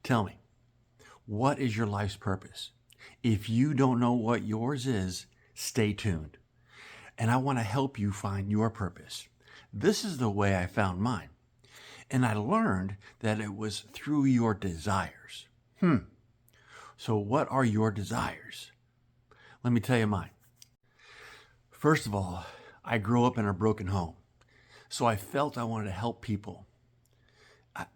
Tell me, what is your life's purpose? If you don't know what yours is, stay tuned. And I want to help you find your purpose. This is the way I found mine. And I learned that it was through your desires. So what are your desires? Let me tell you mine. First of all, I grew up in a broken home. So I felt I wanted to help people.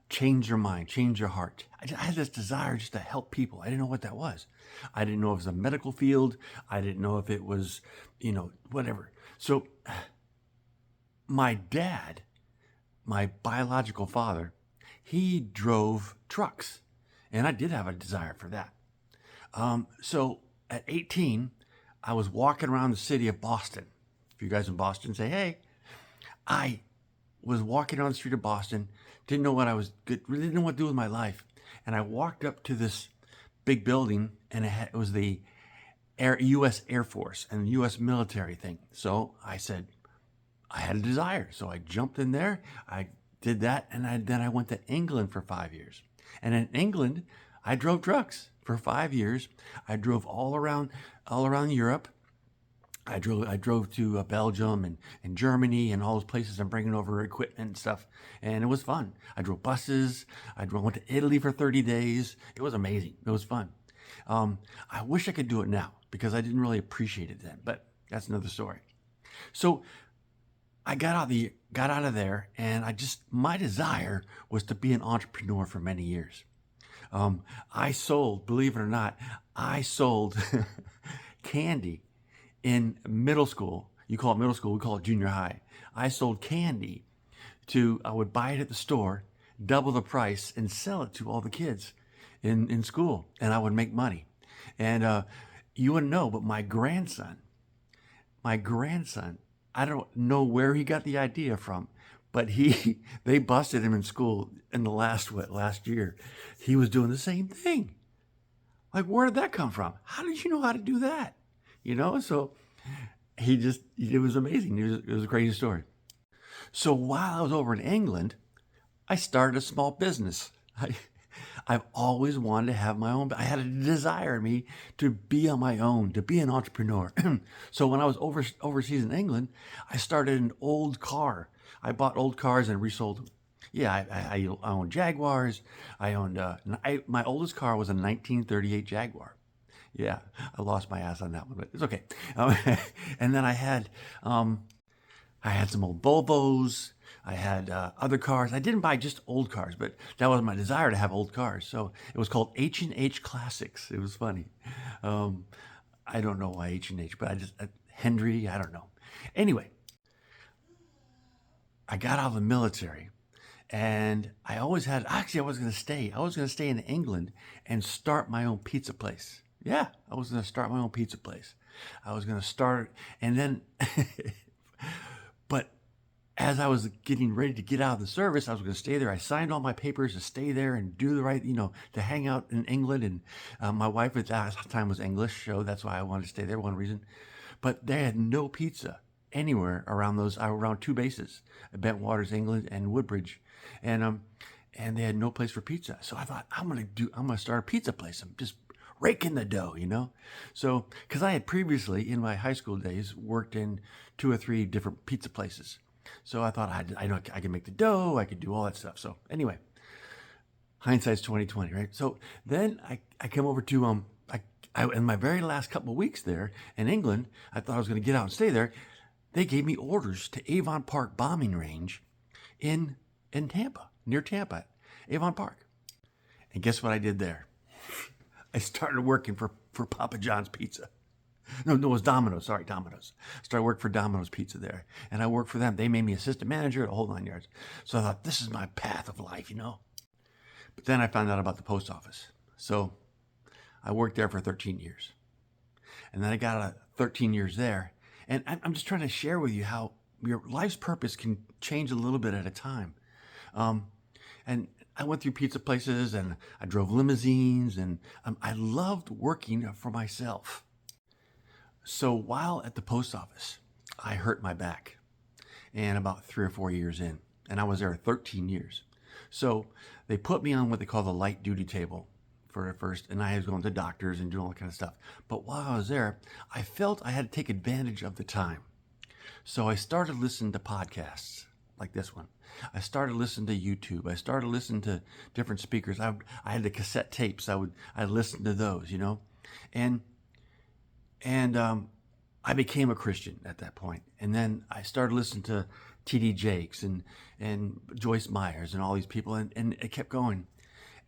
Change your mind, change your heart. I had this desire just to help people. I didn't know what that was. I didn't know if it was a medical field. I didn't know if it was, whatever. So my dad, my biological father, he drove trucks. And I did have a desire for that. So at 18, I was walking around the city of Boston. If you guys in Boston say, hey, I was walking down the street of Boston, didn't know what I was good, really didn't know what to do with my life. And I walked up to this big building, and it was the U.S. Air Force and the U.S. military thing. So I said, I had a desire. So I jumped in there, I did that, and then I went to England for 5 years. And in England, I drove trucks for 5 years. I drove all around Europe. I drove to Belgium and Germany and all those places and bringing over equipment and stuff. And it was fun. I drove buses. Went to Italy for 30 days. It was amazing. It was fun. I wish I could do it now because I didn't really appreciate it then, but that's another story. So I got out of there, and my desire was to be an entrepreneur for many years. I sold, believe it or not, I sold candy in middle school. You call it middle school, we call it junior high. I sold candy I would buy it at the store, double the price, and sell it to all the kids in school, and I would make money. And you wouldn't know, but my grandson, I don't know where he got the idea from, but they busted him in school in the last year. He was doing the same thing. Like, where did that come from? How did you know how to do that? So it was amazing. It was a crazy story. So while I was over in England, I started a small business. I've always wanted to have my own. I had a desire in me to be on my own, to be an entrepreneur. So when I was overseas in England, I started an old car. I bought old cars and resold them. Yeah, I owned Jaguars. I owned, my oldest car was a 1938 Jaguar. Yeah, I lost my ass on that one, but it's okay. And then I had some old Volvos. I had other cars. I didn't buy just old cars, but that was my desire to have old cars. So it was called H&H Classics. It was funny. I don't know why H&H, but Henry, I don't know. Anyway, I got out of the military, and I was going to stay. I was going to stay in England and start my own pizza place. Yeah, I was going to start my own pizza place. I was going to start, and then, but as I was getting ready to get out of the service, I was going to stay there. I signed all my papers to stay there and do the right, to hang out in England. And my wife at that time was English, so that's why I wanted to stay there, one reason. But they had no pizza anywhere around two bases, Bentwaters, England, and Woodbridge. And they had no place for pizza. So I thought, I'm going to start a pizza place. I'm just raking the dough, So, because I had previously, in my high school days, worked in 2 or 3 different pizza places. So I thought I could make the dough, I could do all that stuff. So anyway, hindsight's 2020, right? So then I came over to in my very last couple of weeks there in England, I thought I was going to get out and stay there. They gave me orders to Avon Park bombing range in Tampa, near Tampa, Avon Park. And guess what I did there? I started working for Papa John's Pizza. No, it was Domino's. Sorry, Domino's. Started working for Domino's Pizza there. And I worked for them. They made me assistant manager at a whole 9 yards. So I thought, this is my path of life, But then I found out about the post office. So I worked there for 13 years. And then I got out of 13 years there. And I'm just trying to share with you how your life's purpose can change a little bit at a time. And I went through pizza places, and I drove limousines, and I loved working for myself. So while at the post office, I hurt my back, and about 3 or 4 years in, and I was there 13 years. So they put me on what they call the light duty table for at first, and I was going to doctors and doing all that kind of stuff. But while I was there, I felt I had to take advantage of the time. So I started listening to podcasts like this one. I started listening to YouTube. I started listening to different speakers. I had the cassette tapes. I listened to those, and I became a Christian at that point. And then I started listening to T.D. Jakes and Joyce Myers and all these people, and it kept going.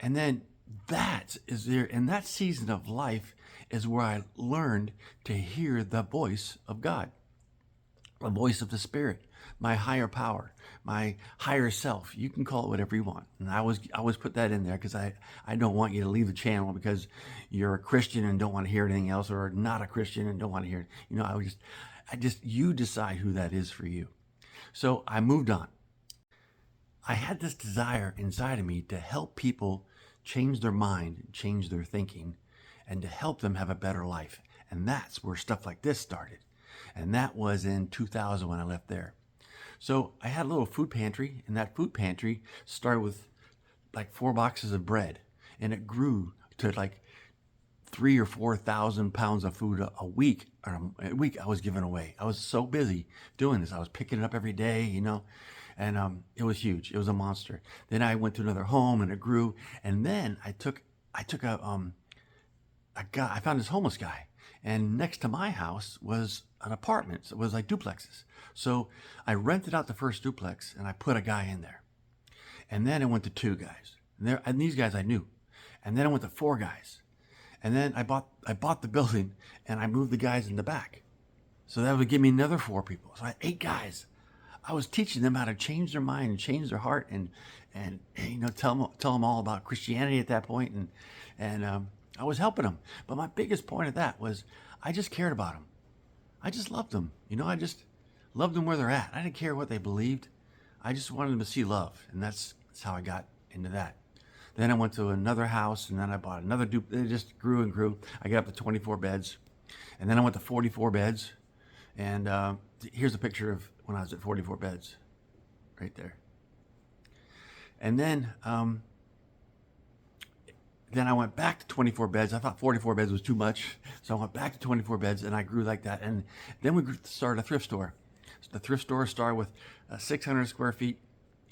And then in that season of life is where I learned to hear the voice of God, the voice of the Spirit, my higher power, my higher self. You can call it whatever you want. And I always put that in there because I don't want you to leave the channel because you're a Christian and don't want to hear anything else, or not a Christian and don't want to hear it. You decide who that is for you. So I moved on. I had this desire inside of me to help people change their mind, change their thinking, and to help them have a better life. And that's where stuff like this started. And that was in 2000 when I left there. So I had a little food pantry, and that food pantry started with like 4 boxes of bread, and it grew to like 3,000 or 4,000 pounds of food a week. A week I was giving away. I was so busy doing this. I was picking it up every day, and it was huge. It was a monster. Then I went to another home, and it grew. And then I took a guy. I found this homeless guy, and next to my house was an apartment. So it was like duplexes. So I rented out the first duplex, and I put a guy in there. And then I went to 2 guys, and these guys I knew. And then I went to 4 guys. And then I bought the building, and I moved the guys in the back. So that would give me another 4 people. So I had 8 guys. I was teaching them how to change their mind and change their heart, and tell them all about Christianity at that point, and I was helping them. But my biggest point of that was I just cared about them. I just loved them. I just loved them where they're at. I didn't care what they believed. I just wanted them to see love, and that's how I got into that. Then I went to another house, and then I bought another It just grew and grew. I got up to 24 beds, and then I went to 44 beds. And here's a picture of when I was at 44 beds, right there. And then I went back to 24 beds. I thought 44 beds was too much, so I went back to 24 beds, and I grew like that. And then we started a thrift store. So the thrift store started with 600 square feet,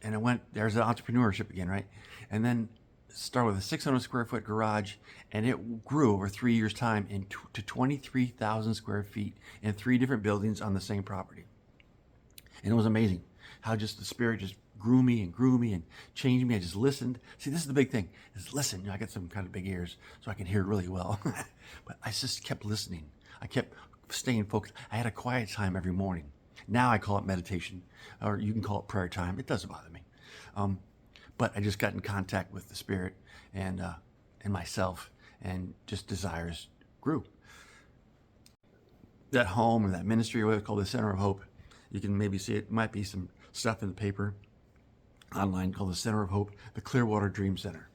and there's the entrepreneurship again, right? And then started with a 600 square foot garage, and it grew over 3 years' time to 23,000 square feet in 3 different buildings on the same property. And it was amazing how just the Spirit just grew me and changed me. I just listened. See, this is the big thing, is listen. I got some kind of big ears, so I can hear really well. But I just kept listening. I kept staying focused. I had a quiet time every morning. Now I call it meditation, or you can call it prayer time. It doesn't bother me. But I just got in contact with the Spirit and myself, and just desires grew. That home, or that ministry, what it's called, the Center of Hope, you can maybe see it. Might be some stuff in the paper online called the Center of Hope, the Clearwater Dream Center.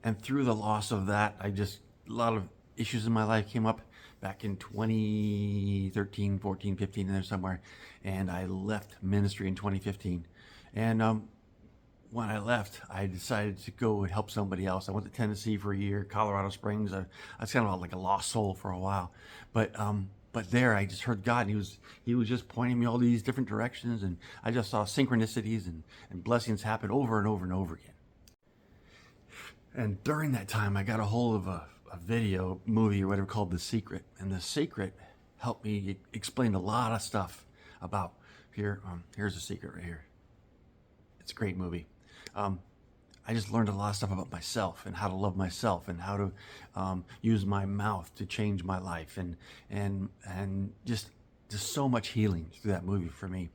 And through the loss of that, a lot of issues in my life came up back in 2013, 14, 15, in there somewhere. And I left ministry in 2015. And when I left, I decided to go and help somebody else. I went to Tennessee for a year, Colorado Springs. I was kind of like a lost soul for a while. But there I just heard God, and he was just pointing me all these different directions, and I just saw synchronicities and blessings happen over and over and over again. And during that time, I got a hold of a movie or whatever called The Secret. And The Secret helped me explain a lot of stuff about here's The Secret right here. It's a great movie. I just learned a lot of stuff about myself and how to love myself and how to use my mouth to change my life, and just so much healing through that movie for me.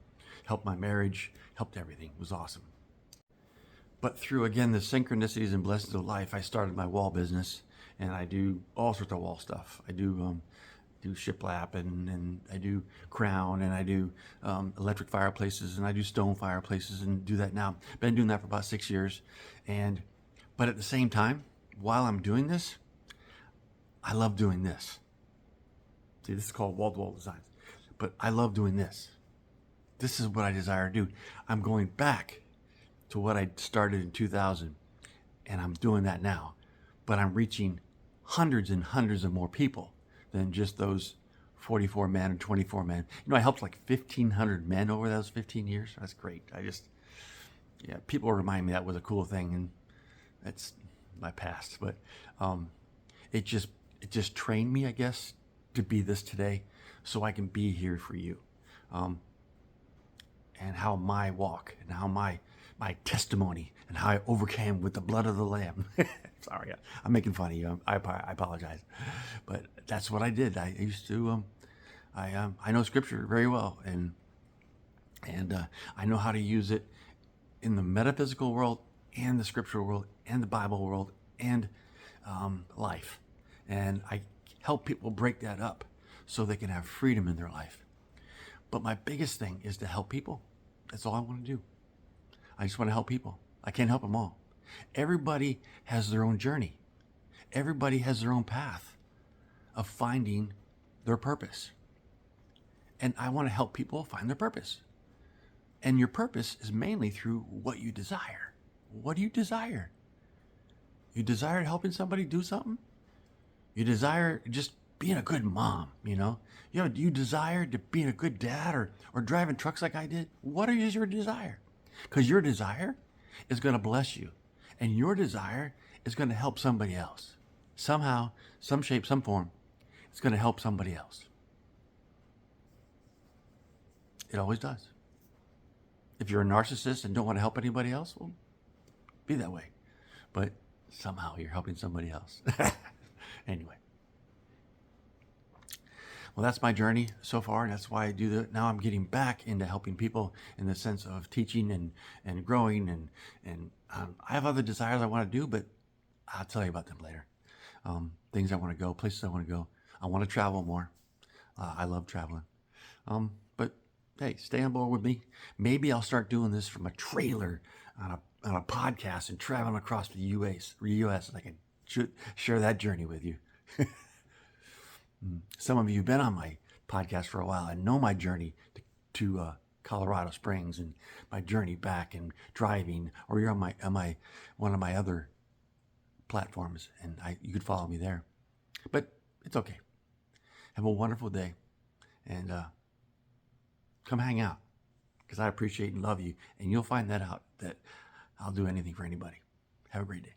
Helped my marriage, helped everything. It was awesome. But through, again, the synchronicities and blessings of life, I started my wall business, and I do all sorts of wall stuff. I do shiplap, and I do crown, and I do electric fireplaces, and I do stone fireplaces, and do that now. Been doing that for about 6 years. But at the same time, while I'm doing this, I love doing this. See, this is called wall-to-wall designs. But I love doing this. This is what I desire to do. I'm going back to what I started in 2000. And I'm doing that now. But I'm reaching hundreds and hundreds of more people than just those 44 men and 24 men. You know, I helped like 1,500 men over those 15 years. That's great. Yeah, people remind me that was a cool thing, and that's my past. But it just trained me, I guess, to be this today, so I can be here for you. And how my walk and how my testimony and how I overcame with the blood of the Lamb. Sorry, I'm making fun of you. I apologize, but that's what I did. I used to. I know Scripture very well, and I know how to use it in the metaphysical world and the scriptural world and the Bible world and life, and I help people break that up so they can have freedom in their life. But my biggest thing is to help people. That's all I want to do. I just want to help people. I can't help them all. Everybody has their own journey. Everybody has their own path of finding their purpose. And I want to help people find their purpose. And your purpose is mainly through what you desire. What do you desire? You desire helping somebody do something? You desire just being a good mom, you know? Do you desire to being a good dad or driving trucks like I did? What is your desire? Because your desire is going to bless you. And your desire is going to help somebody else. Somehow, some shape, some form, it's going to help somebody else. It always does. If you're a narcissist and don't want to help anybody else, well, be that way. But somehow you're helping somebody else. Anyway. Well, that's my journey so far, and that's why I do that. Now I'm getting back into helping people in the sense of teaching and growing, and I have other desires I want to do, but I'll tell you about them later. Things I want to go, places I want to go. I want to travel more. I love traveling. But hey, stay on board with me. Maybe I'll start doing this from a trailer on a podcast and traveling across the U.S. and I can share that journey with you. Some of you have been on my podcast for a while and know my journey to Colorado Springs and my journey back and driving, or you're on one of my other platforms, and you could follow me there. But it's okay. Have a wonderful day, and come hang out, because I appreciate and love you, and you'll find that out, that I'll do anything for anybody. Have a great day.